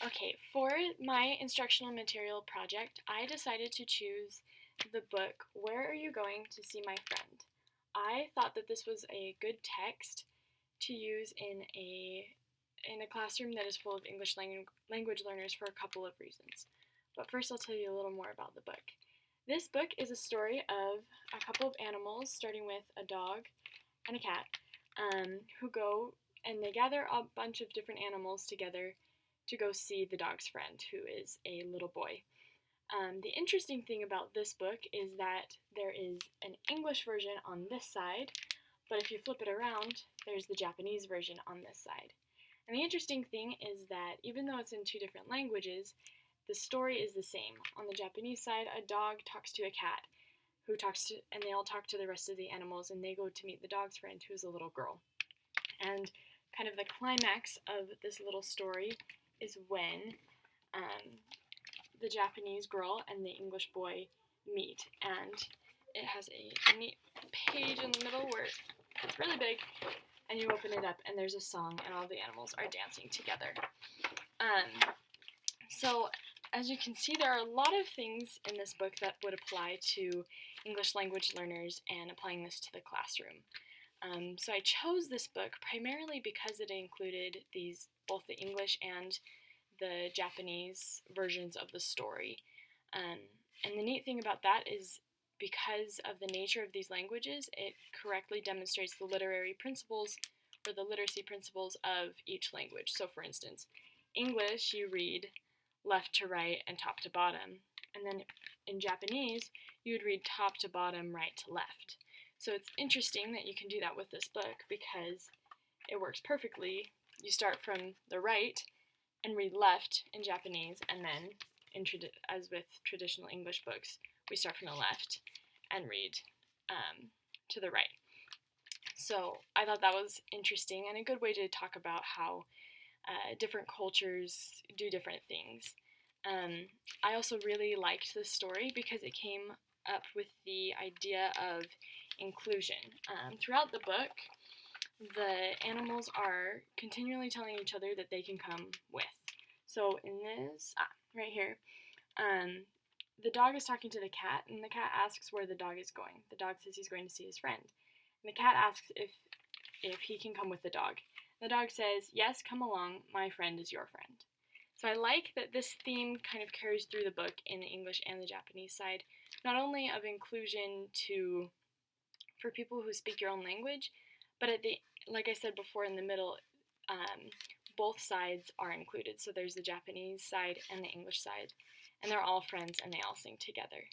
Okay, for my instructional material project, I decided to choose the book Where Are You Going to See My Friend? I thought that this was a good text to use in a classroom that is full of English language learners for a couple of reasons. But first, I'll tell you a little more about the book. This book is a story of a couple of animals, starting with a dog and a cat, who go and they gather a bunch of different animals together to go see the dog's friend, who is a little boy. The interesting thing about this book is that there is an English version on this side, but if you flip it around, there's the Japanese version on this side. And the interesting thing is that even though it's in two different languages, the story is the same. On the Japanese side, a dog talks to a cat, and they all talk to the rest of the animals, and they go to meet the dog's friend, who's a little girl. And kind of the climax of this little story is when the Japanese girl and the English boy meet, and it has a neat page in the middle where it's really big, and you open it up, and there's a song, and all the animals are dancing together. So, as you can see, there are a lot of things in this book that would apply to English language learners and applying this to the classroom. So I chose this book primarily because it included both the English and the Japanese versions of the story. And the neat thing about that is because of the nature of these languages, it correctly demonstrates the literary principles or the literacy principles of each language. So for instance, English you read left to right and top to bottom. And then in Japanese, you would read top to bottom, right to left. So it's interesting that you can do that with this book because it works perfectly. You start from the right and read left in Japanese, and then, as with traditional English books, we start from the left and read to the right. So I thought that was interesting and a good way to talk about how different cultures do different things. I also really liked this story because it came up with the idea of inclusion. Throughout the book, the animals are continually telling each other that they can come with. So in this, right here, the dog is talking to the cat, and the cat asks where the dog is going. The dog says he's going to see his friend. And the cat asks if he can come with the dog. The dog says, yes, come along, my friend is your friend. So I like that this theme kind of carries through the book in the English and the Japanese side, not only of inclusion for people who speak your own language, but like I said before, in the middle, both sides are included. So there's the Japanese side and the English side, and they're all friends and they all sing together.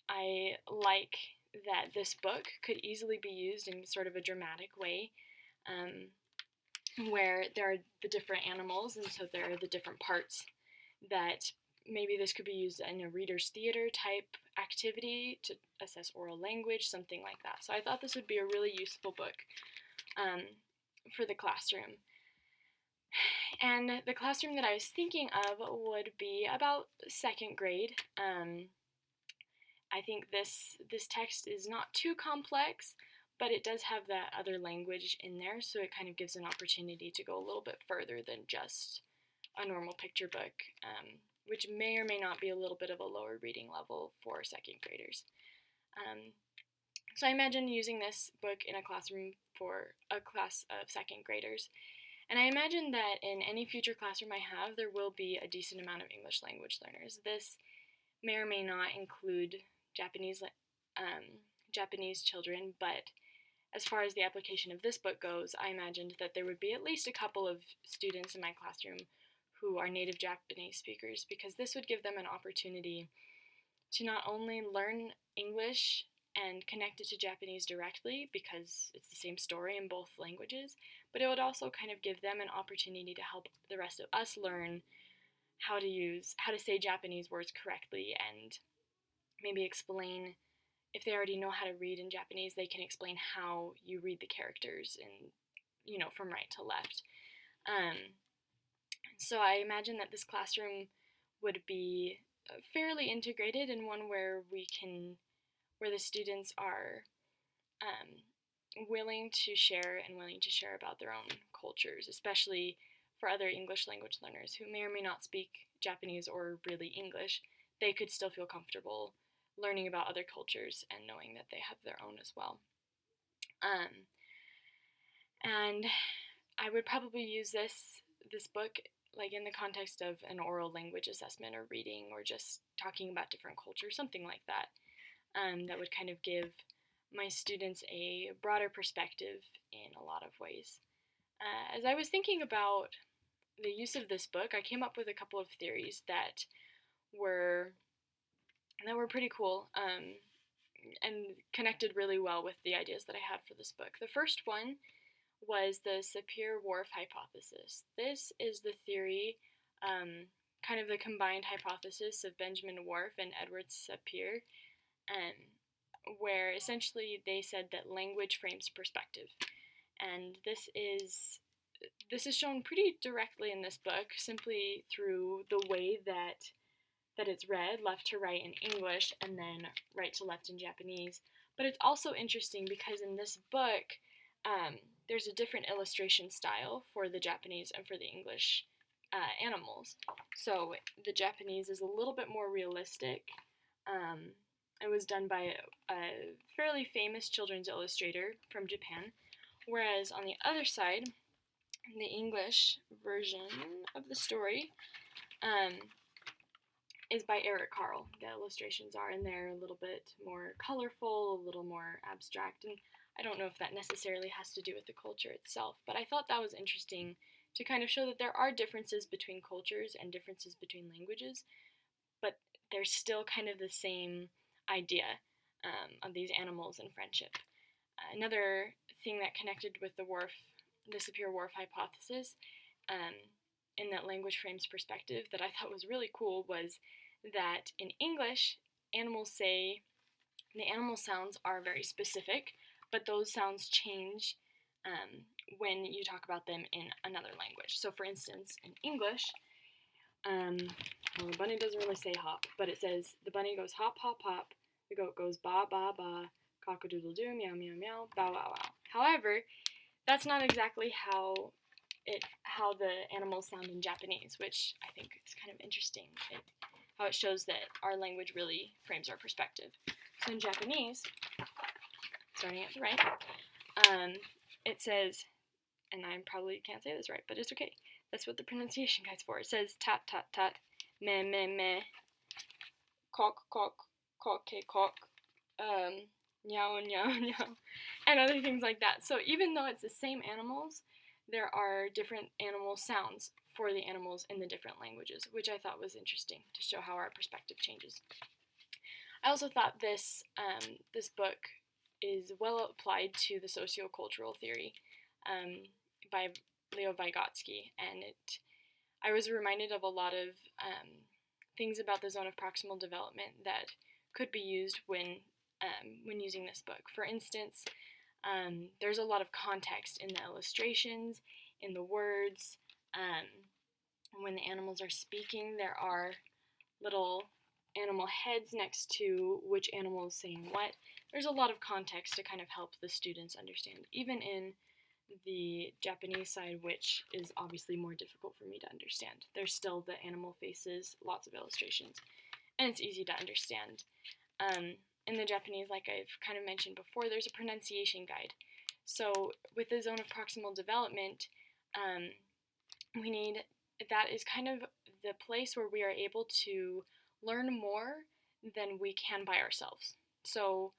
I like that this book could easily be used in sort of a dramatic way, where there are the different animals, and so there are the different parts that maybe this could be used in a reader's theater type activity to assess oral language, something like that. So I thought this would be a really useful book for the classroom. And the classroom that I was thinking of would be about second grade. I think this text is not too complex, but it does have that other language in there, so it kind of gives an opportunity to go a little bit further than just a normal picture book, which may or may not be a little bit of a lower reading level for second graders. So I imagine using this book in a classroom for a class of second graders. And I imagine that in any future classroom I have, there will be a decent amount of English language learners. This may or may not include Japanese children, but as far as the application of this book goes, I imagined that there would be at least a couple of students in my classroom who are native Japanese speakers, because this would give them an opportunity to not only learn English and connect it to Japanese directly, because it's the same story in both languages, but it would also kind of give them an opportunity to help the rest of us learn how to say Japanese words correctly, and maybe explain, if they already know how to read in Japanese, they can explain how you read the characters from right to left. So I imagine that this classroom would be fairly integrated, and one where the students are willing to share about their own cultures, especially for other English language learners who may or may not speak Japanese or really English, they could still feel comfortable learning about other cultures and knowing that they have their own as well. And I would probably use this book like in the context of an oral language assessment or reading or just talking about different cultures, something like that. That would kind of give my students a broader perspective in a lot of ways. As I was thinking about the use of this book, I came up with a couple of theories that were pretty cool and connected really well with the ideas that I had for this book. The first one was the Sapir-Whorf hypothesis. This is the theory, kind of the combined hypothesis of Benjamin Whorf and Edward Sapir, where essentially they said that language frames perspective. And this is shown pretty directly in this book, simply through the way that it's read, left to right in English, and then right to left in Japanese. But it's also interesting because in this book, there's a different illustration style for the Japanese and for the English animals. So the Japanese is a little bit more realistic. It was done by a fairly famous children's illustrator from Japan, whereas on the other side, the English version of the story is by Eric Carle. The illustrations are, and they're a little bit more colorful, a little more abstract, and I don't know if that necessarily has to do with the culture itself, but I thought that was interesting to kind of show that there are differences between cultures and differences between languages, but there's still kind of the same idea of these animals and friendship. Another thing that connected with the Sapir-Whorf hypothesis in that language frames perspective that I thought was really cool was that in English, the animal sounds are very specific, but those sounds change when you talk about them in another language. So for instance, in English, well, the bunny doesn't really say hop, but it says the bunny goes hop, hop, hop, the goat goes ba, ba, ba, cock-a-doodle-doo, meow, meow, meow, bow, wow, wow. However, that's not exactly how the animals sound in Japanese, which I think is kind of interesting, how it shows that our language really frames our perspective. So in Japanese, starting at the right, it says, and I probably can't say this right, but it's okay. That's what the pronunciation guide's for. It says tat, tat, tat, meh, meh, meh, cock, cock, cock, cock, meow, meow, meow, and other things like that. So even though it's the same animals, there are different animal sounds for the animals in the different languages, which I thought was interesting to show how our perspective changes. I also thought this book is well applied to the sociocultural theory by Leo Vygotsky, and I was reminded of a lot of things about the zone of proximal development that could be used when using this book. For instance, there's a lot of context in the illustrations, in the words. When the animals are speaking, there are little animal heads next to which animal is saying what. There's a lot of context to kind of help the students understand, even in the Japanese side, which is obviously more difficult for me to understand. There's still the animal faces, lots of illustrations, and it's easy to understand. In the Japanese, like I've kind of mentioned before, there's a pronunciation guide. So with the zone of proximal development, that is kind of the place where we are able to learn more than we can by ourselves. So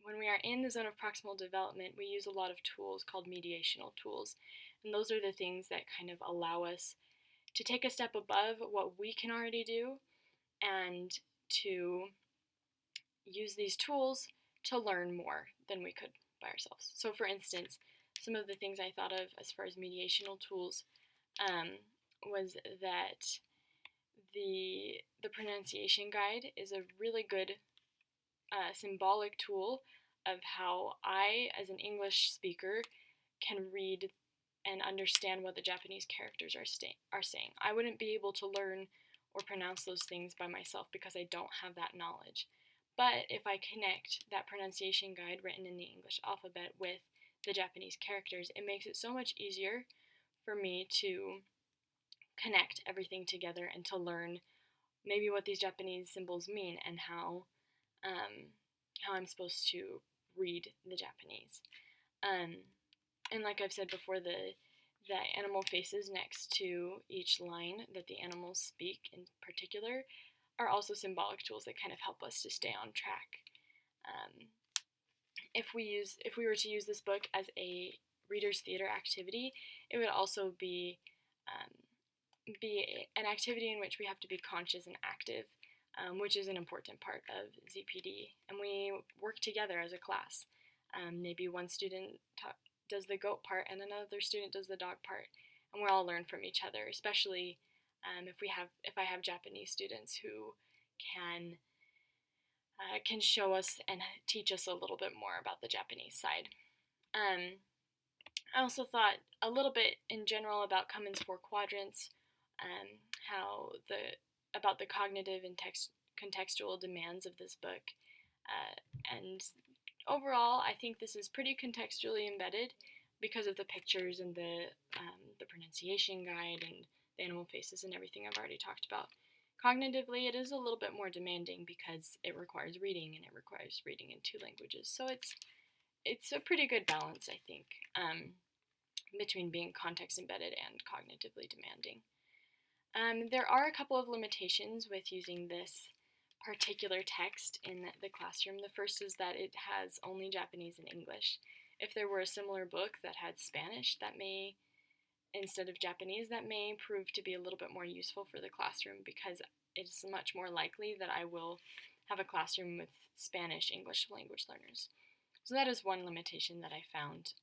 when we are in the zone of proximal development, we use a lot of tools called mediational tools. And those are the things that kind of allow us to take a step above what we can already do and to use these tools to learn more than we could by ourselves. So for instance, some of the things I thought of as far as mediational tools was that the pronunciation guide is a really good symbolic tool of how I, as an English speaker, can read and understand what the Japanese characters are saying. I wouldn't be able to learn or pronounce those things by myself because I don't have that knowledge. But if I connect that pronunciation guide written in the English alphabet with the Japanese characters, it makes it so much easier for me to connect everything together and to learn maybe what these Japanese symbols mean and how I'm supposed to read the Japanese. And like I've said before, the animal faces next to each line that the animals speak in particular are also symbolic tools that kind of help us to stay on track. If we were to use this book as a reader's theater activity, it would also be an activity in which we have to be conscious and active, which is an important part of ZPD. And we work together as a class. Maybe one student does the goat part and another student does the dog part, and we all learn from each other, especially if I have Japanese students who can show us and teach us a little bit more about the Japanese side. I also thought a little bit in general about Cummins' 4 quadrants, about the cognitive and contextual demands of this book, and overall, I think this is pretty contextually embedded because of the pictures and the pronunciation guide and the animal faces and everything I've already talked about. Cognitively, it is a little bit more demanding because it requires reading, and it requires reading in 2 languages. So it's a pretty good balance, I think, between being context embedded and cognitively demanding. There are a couple of limitations with using this particular text in the classroom. The first is that it has only Japanese and English. If there were a similar book that had Spanish instead of Japanese, that may prove to be a little bit more useful for the classroom, because it's much more likely that I will have a classroom with Spanish English language learners. So that is one limitation that I found.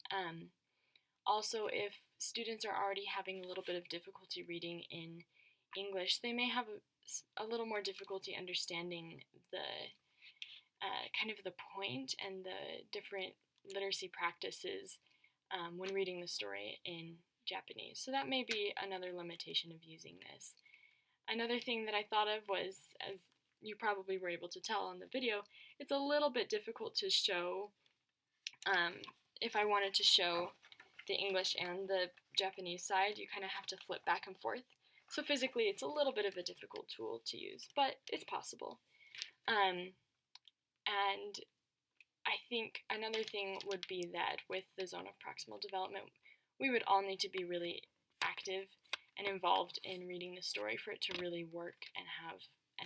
Also, if students are already having a little bit of difficulty reading in English, they may have a little more difficulty understanding the kind of the point and the different literacy practices when reading the story in Japanese. So that may be another limitation of using this. Another thing that I thought of was, as you probably were able to tell on the video, it's a little bit difficult to show, if I wanted to show the English and the Japanese side, you kind of have to flip back and forth. So physically, it's a little bit of a difficult tool to use, but it's possible. And I think another thing would be that with the zone of proximal development, we would all need to be really active and involved in reading the story for it to really work and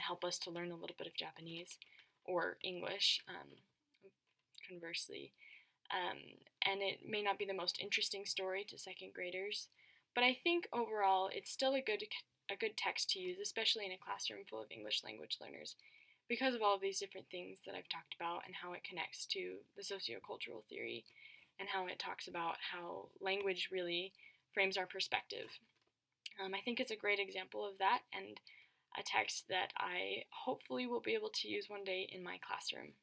help us to learn a little bit of Japanese or English, conversely. And it may not be the most interesting story to second graders, but I think overall it's still a good text to use, especially in a classroom full of English language learners, because of all of these different things that I've talked about and how it connects to the sociocultural theory and how it talks about how language really frames our perspective. I think it's a great example of that, and a text that I hopefully will be able to use one day in my classroom.